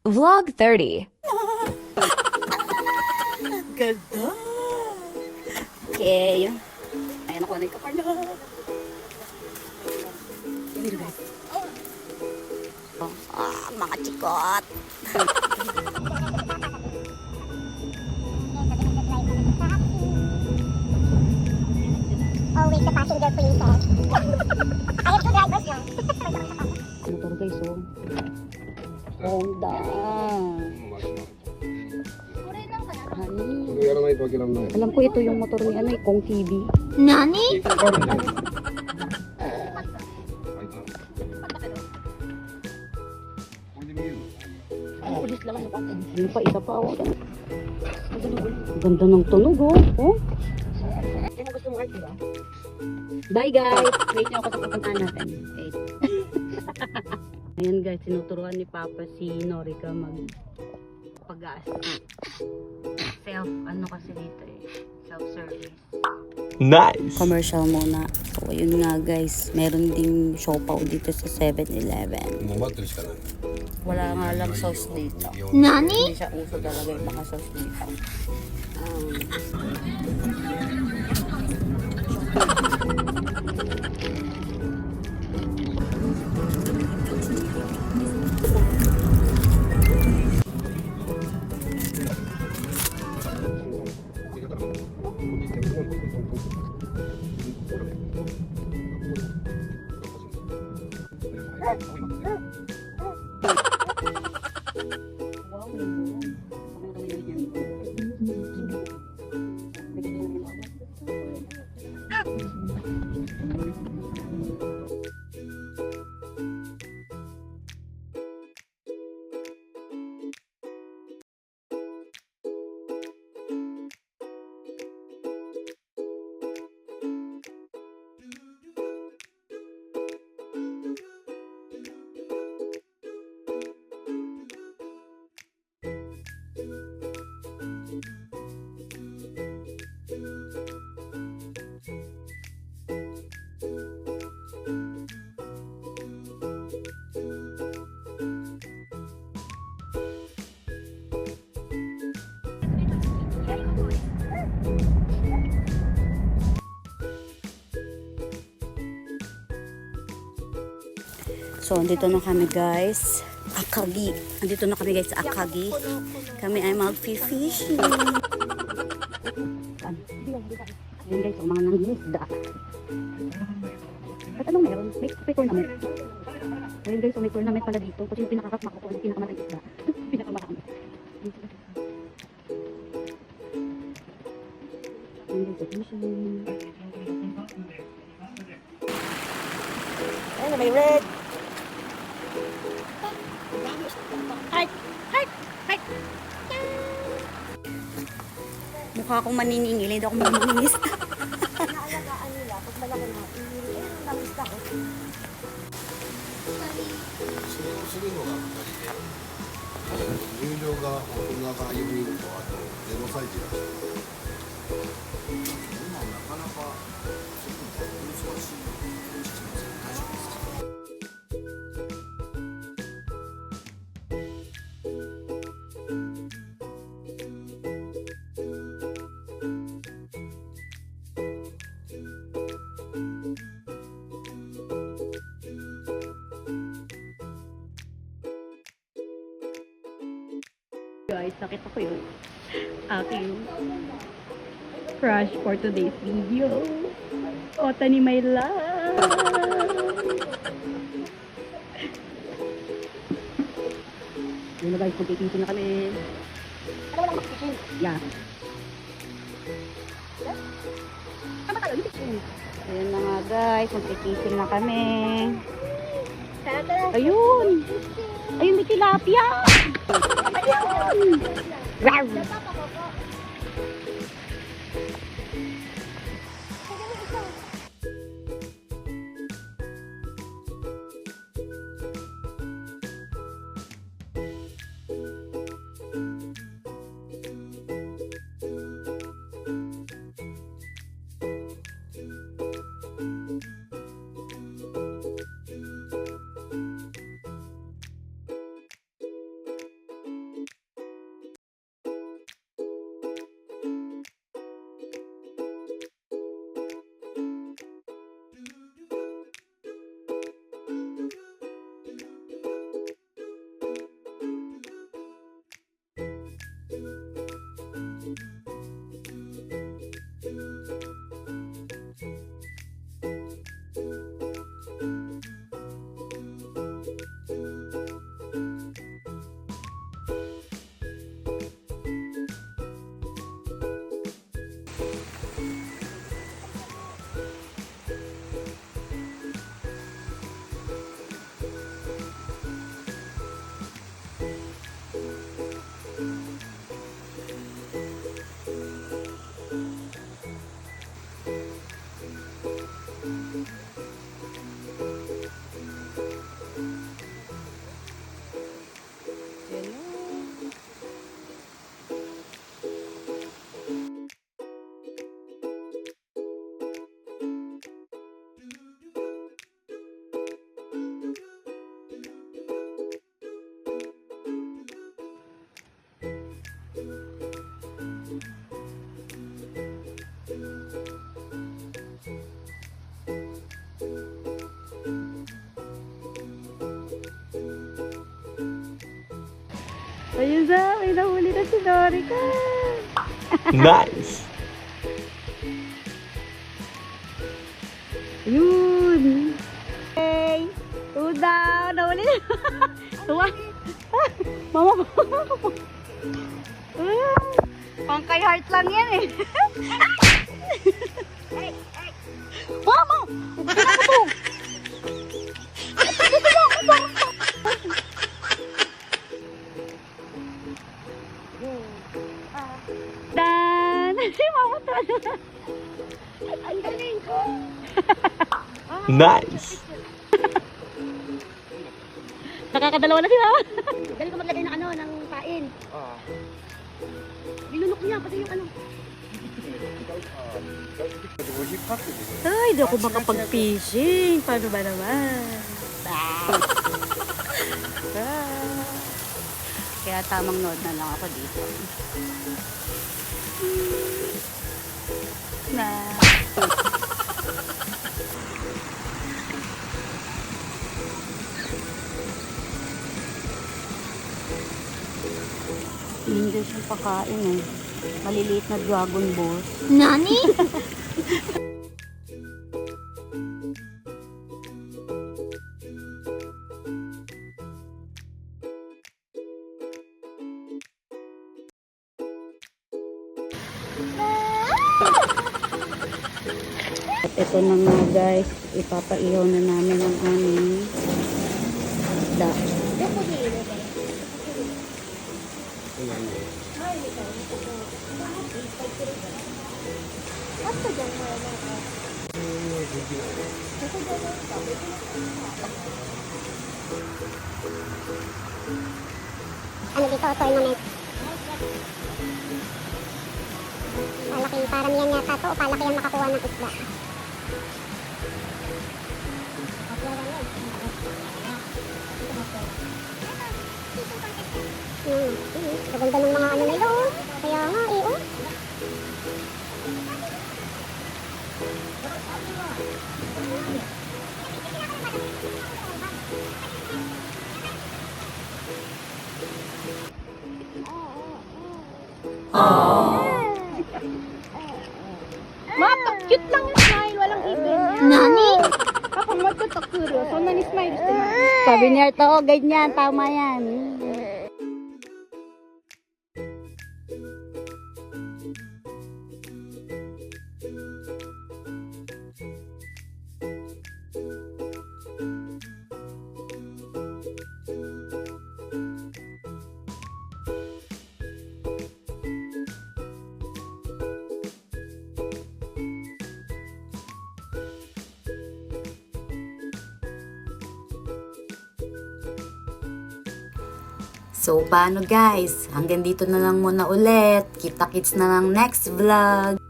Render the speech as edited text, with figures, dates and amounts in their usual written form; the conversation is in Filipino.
Vlog 30. Ganda. Okay. Ayan ako na yung kapar na. Dito guys. Mga chikot. Always the passenger princess. I have two drivers now. Motor guys, oh. Honda. Honey. やらないと開けられない。 Alam ko ito yung motor ni ano, Kong TV. Nani? Pulis lang ano pa. Ano pa, isa pa, oh. Ang ganda ng tunog, oh. Oh. Ano gusto mo, Art, diba? Bye guys! Wait nyo ako sa pupuntahan natin. Wait. Ayan guys, sinuturuan ni Papa si Norika mag-gas. Ano kasi dito eh. Self-service. Nice. Commercial muna. So, ayun nga guys. Meron ding siopaw dito sa 7-Eleven. もう待ってるしかない。 Wala nga lang sauce dito. Nani? Hindi siya uso talaga yung naka-sauce dito. So, andito na kami guys. Akagi. Andito na kami guys sa Akagi. Kami ay mag-fishing. Ayan guys, mga nangingisda. At anong meron? May tournament. Ayan guys, may tournament pala dito. Kasi yung pinakakasmak ko, yung pinakamatang isda. Pinakamarami. Ayan guys, sa fishing. Ayan, may red. Mukha akong maniningil, hindi ako maniningis. Naalagaan nila, pag malaki na, nangis ako. するのが2人で、入場が大人が4人とあと0歳児が1人。今なかなか難しい。大丈夫ですか？ Guys, nakita ko yung aking crush for today's video. Ota ni my love. Yun na guys, magkikisin na kami. Ano walang mag-fishing? Yeah. Tama tayo, yung fishing. Ayun na nga guys, magkikisin na kami. Tara, tara. Ayun! Ayun, may tilapia! Ayun! Rawr! Ayun sa, may nahuli na si Norika. Nice. Ayun. Hey, tudaw, nahuli na. Tuwa. Mama, pang kay heart lang yan eh. Mama! Dan! Si Mama talaga. Ang galing ko. Nice. Nakakadalawa na si Mama. Galing ko maglagay ng ano, ng kain. Ah. Linunok niya, pati yung ano. Ay, di ako makapag-fishing. Paano ba naman? Kaya tamang nood na lang ako dito. Na. Hindi siya pakain eh. Maliliit na dragon balls. Nani? At ito na nga guys, ipapaihaw na namin ang aming isda. Ano dito, tournament. Palaking paramihan yata to, o palaki ang makakuha ng isda. Gaganda ng mga ano na ito, oh. Kaya nga, eh, oh. Mata, cute lang yung smile, walang ipin. Nani? Kapag magtatakuro, so nani-smile gusto na. Sabi niya ito, ganyan, tama yan. So, paano guys? Hanggang dito na lang muna ulit. Kita-kits na lang next vlog.